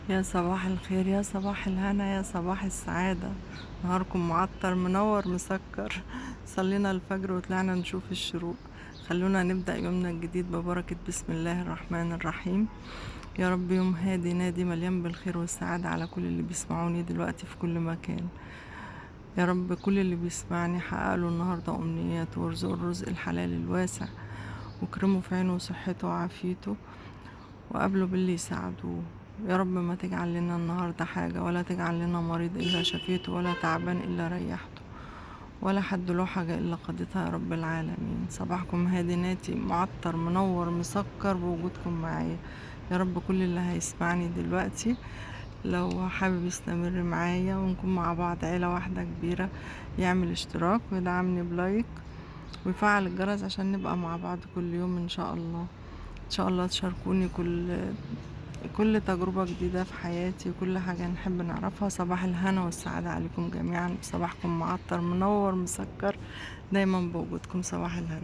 يا صباح الخير، يا صباح الهنا، يا صباح السعادة. نهاركم معطر منور مسكر. صلينا الفجر وطلعنا نشوف الشروق. خلونا نبدأ يومنا الجديد ببركة بسم الله الرحمن الرحيم. يا رب يوم هادي نادي مليان بالخير والسعادة على كل اللي بيسمعوني دلوقتي في كل مكان. يا رب كل اللي بيسمعني حقق له النهاردة أمنياته وارزقه الرزق الحلال الواسع، واكرمه في عينه وصحته وعافيته، وقابله باللي يساعدوه. يا رب ما تجعل لنا النهاردة حاجة، ولا تجعل لنا مريض إلا شفيته، ولا تعبان إلا ريحته، ولا حد له حاجة إلا قضيتها يا رب العالمين. صباحكم هادي ناتي معطر منور مسكر بوجودكم معايا. يا رب كل اللي هيسمعني دلوقتي لو حابب يستمر معايا ونكون مع بعض عيلة واحدة كبيرة، يعمل اشتراك ويدعمني بلايك ويفعل الجرس عشان نبقى مع بعض كل يوم إن شاء الله. ان شاء الله تشاركوني كل تجربة جديدة في حياتي وكل حاجة نحب نعرفها. صباح الهنا والسعادة عليكم جميعا، صباحكم معطر منور مسكر دايما بوجودكم. صباح الهنا.